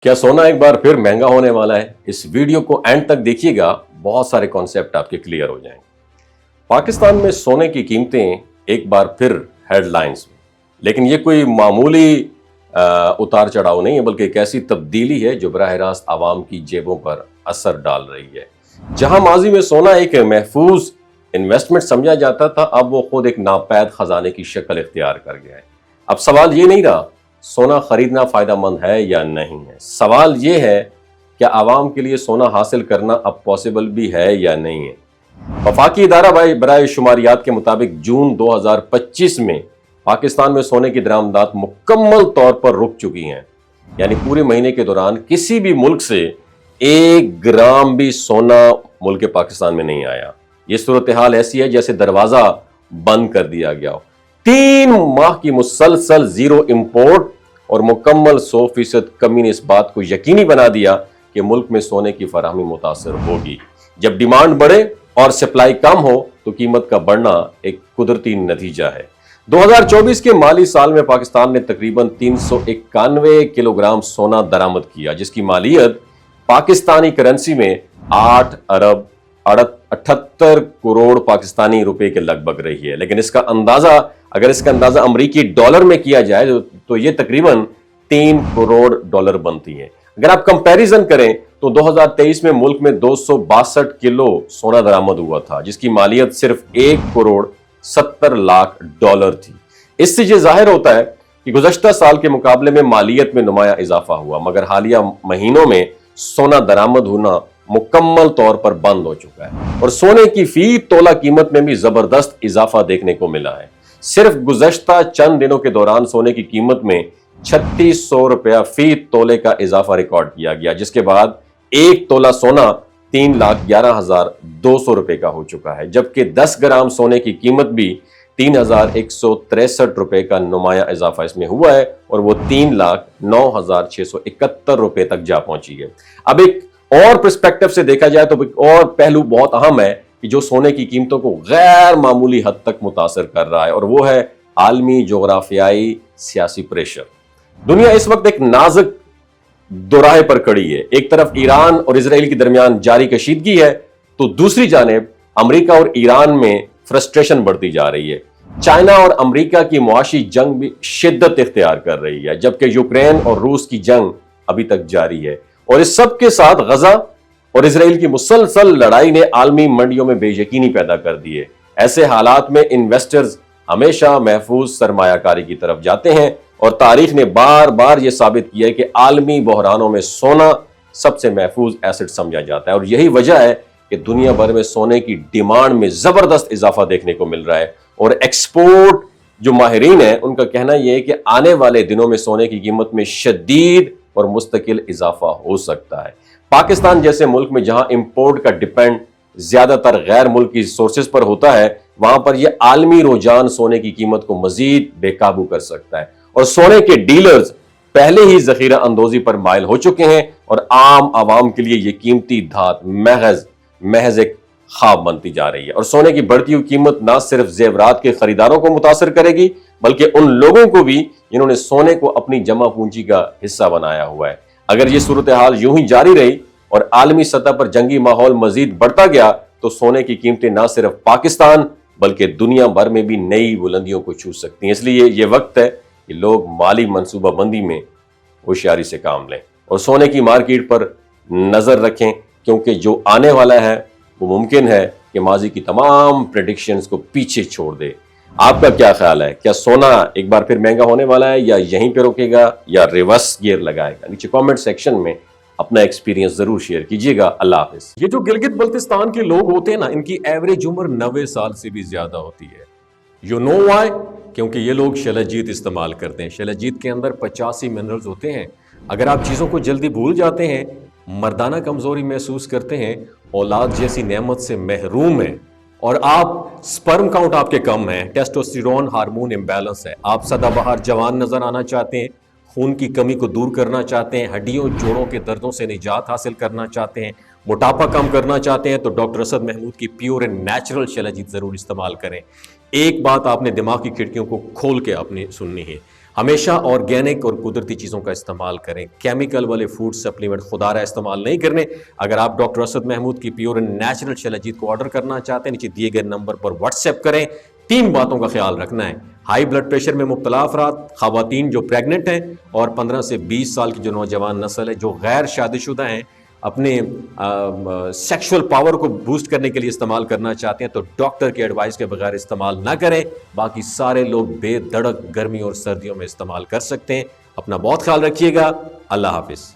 क्या सोना एक बार फिर महंगा होने वाला है? इस वीडियो को एंड तक देखिएगा, बहुत सारे कॉन्सेप्ट आपके क्लियर हो जाएंगे। पाकिस्तान में सोने की कीमतें एक बार फिर हेडलाइंस में, लेकिन ये कोई मामूली उतार चढ़ाव नहीं है, बल्कि एक ऐसी तब्दीली है जो बराह रास्त आवाम की जेबों पर असर डाल रही है। जहां माजी में सोना एक महफूज इन्वेस्टमेंट समझा जाता था, अब वो खुद एक नापैद खजाने की शक्ल इख्तियार कर गया है। अब सवाल ये नहीं रहा सोना खरीदना फायदेमंद है या नहीं है, सवाल ये है क्या आवाम के लिए सोना हासिल करना अब पॉसिबल भी है या नहीं है। वफाकी इदारा बराए शुमारियात के मुताबिक जून 2025 में पाकिस्तान में सोने की दरामदात मुकम्मल तौर पर रुक चुकी हैं, यानी पूरे महीने के दौरान किसी भी मुल्क से 1 ग्राम भी सोना मुल्क पाकिस्तान में नहीं आया। ये सूरत हाल ऐसी है जैसे दरवाजा बंद कर दिया गया हो। 3 माह की मुसलसल जीरो इंपोर्ट और मुकम्मल 100% कमी ने इस बात को यकीनी बना दिया कि मुल्क में सोने की फराहमी मुतासर होगी। जब डिमांड बढ़े और सप्लाई कम हो तो कीमत का बढ़ना एक कुदरती नतीजा है। 2024 के माली साल में पाकिस्तान ने तकरीबन 391 किलोग्राम सोना दरामद किया, जिसकी मालियत पाकिस्तानी करेंसी में 8 अरब 78 करोड़ पाकिस्तानी रुपए के लगभग रही है। लेकिन अगर इसका अंदाजा अमरीकी डॉलर में किया जाए तो ये तकरीबन 3 करोड़ डॉलर बनती है। अगर आप कंपैरिजन करें तो 2023 में मुल्क में 262 किलो सोना दरामद हुआ था, जिसकी मालियत सिर्फ 1 करोड़ 70 लाख डॉलर थी। इससे ये जाहिर होता है कि गुज़श्ता साल के मुकाबले में मालियत में नुमाया इजाफा हुआ, मगर हालिया महीनों में सोना दरामद होना मुकम्मल तौर पर बंद हो चुका है और सोने की फी तोला कीमत में भी जबरदस्त इजाफा देखने को मिला है। सिर्फ गुज़श्ता चंद दिनों के दौरान सोने की कीमत में 3600 रुपया फी तोले का इजाफा रिकॉर्ड किया गया, जिसके बाद 1 तोला सोना 3,11,200 रुपए का हो चुका है, जबकि 10 ग्राम सोने की कीमत भी 3,163 रुपए का नुमाया इजाफा इसमें हुआ है और वो 3,09,671 रुपए तक जा पहुंची है। अब एक और पर्सपेक्टिव से देखा जाए तो एक और पहलू बहुत अहम है कि जो सोने की कीमतों को गैर मामूली हद तक मुतासर कर रहा है, और वो है आलमी जोग्राफियाई सियासी प्रेशर। दुनिया इस वक्त एक नाजुक दोराहे पर खड़ी है। एक तरफ ईरान और इजराइल के दरमियान जारी कशीदगी है, तो दूसरी जानिब अमेरिका और ईरान में फ्रस्ट्रेशन बढ़ती जा रही है। चाइना और अमेरिका की मुआशी जंग भी शिद्दत इख्तियार कर रही है, जबकि यूक्रेन और रूस की जंग अभी तक जारी है। और इस सब के साथ गजा और इजराइल की मुसलसल लड़ाई ने आलमी मंडियों में बेयकीनी पैदा कर दी है। ऐसे हालात में इन्वेस्टर्स हमेशा महफूज सरमायाकारी की तरफ जाते हैं, और तारीख ने बार बार यह साबित किया है कि आलमी बहरानों में सोना सबसे महफूज एसेट समझा जाता है। और यही वजह है कि दुनिया भर में सोने की डिमांड में जबरदस्त इजाफा देखने को मिल रहा है। और एक्सपोर्ट जो माहिरीन है उनका कहना यह है कि आने वाले दिनों में सोने की कीमत में शदीद और मुस्तकिल इजाफा हो सकता है। पाकिस्तान जैसे मुल्क में जहां इंपोर्ट का डिपेंड ज्यादातर गैर मुल्की सोर्सेज पर होता है, वहां पर यह आलमी रुझान सोने की कीमत को मजीद बेकाबू कर सकता है। और सोने के डीलर्स पहले ही जखीरा अंदोजी पर माइल हो चुके हैं और आम आवाम के लिए यह कीमती धात महज एक ख्वाब बनती जा रही है। और सोने की बढ़ती हुई कीमत न सिर्फ जेवरात के खरीदारों को मुतासर करेगी, बल्कि उन लोगों को भी जिन्होंने सोने को अपनी जमा पूंजी का हिस्सा बनाया हुआ है। अगर ये सूरत हाल यूं ही जारी रही और आलमी सतह पर जंगी माहौल मजीद बढ़ता गया तो सोने की कीमतें न सिर्फ पाकिस्तान बल्कि दुनिया भर में भी नई बुलंदियों को छू सकती हैं। इसलिए ये वक्त है कि लोग माली मनसूबाबंदी में होशियारी से काम लें और सोने की मार्केट पर नजर रखें, क्योंकि जो आने वाला है वो मुमकिन है कि माजी की तमाम प्रेडिक्शंस को पीछे छोड़ दे। आपका क्या ख्याल है? क्या सोना एक बार फिर महंगा होने वाला है, या यहीं पे रुकेगा, या रिवर्स गियर लगाएगा? नीचे कमेंट सेक्शन में अपना एक्सपीरियंस जरूर शेयर कीजिएगा। अल्लाह हाफिज। ये जो गिलगित बल्तिस्तान के लोग होते हैं ना, इनकी एवरेज उम्र 90 साल से भी ज्यादा होती है। You know why? क्योंकि ये लोग शलजीत इस्तेमाल करते हैं। शलजीत के अंदर 85 मिनरल्स होते हैं। अगर आप चीजों को जल्दी भूल जाते हैं, मर्दाना कमजोरी महसूस करते हैं, औलाद जैसी नेमत से महरूम है, और आप स्पर्म काउंट आपके कम है, टेस्टोस्टेरोन हार्मोन इम्बैलेंस है, आप सदाबहार जवान नजर आना चाहते हैं, खून की कमी को दूर करना चाहते हैं, हड्डियों जोड़ों के दर्दों से निजात हासिल करना चाहते हैं, मोटापा कम करना चाहते हैं, तो डॉक्टर असद महमूद की प्योर एंड नेचुरल शलजीत जरूर इस्तेमाल करें। एक बात आपने दिमाग की खिड़कियों को खोल के आपने सुननी है, ہمیشہ آرگینک اور قدرتی چیزوں کا استعمال کریں، کیمیکل والے فوڈ سپلیمنٹ خدا رہا استعمال نہیں کرنے۔ اگر آپ ڈاکٹر اسد محمود کی پیور اینڈ نیچرل شلجیت کو آرڈر کرنا چاہتے ہیں، نیچے دیے گئے نمبر پر واٹس ایپ کریں۔ 3 باتوں کا خیال رکھنا ہے: ہائی بلڈ پریشر میں مبتلا افراد، خواتین جو پریگننٹ ہیں، اور 15 سے 20 سال کی جو نوجوان نسل ہے جو غیر شادی شدہ ہیں، اپنے سیکشول پاور کو بوسٹ کرنے کے لیے استعمال کرنا چاہتے ہیں تو ڈاکٹر کے ایڈوائس کے بغیر استعمال نہ کریں۔ باقی سارے لوگ بے دھڑک گرمی اور سردیوں میں استعمال کر سکتے ہیں۔ اپنا بہت خیال رکھیے گا۔ اللہ حافظ۔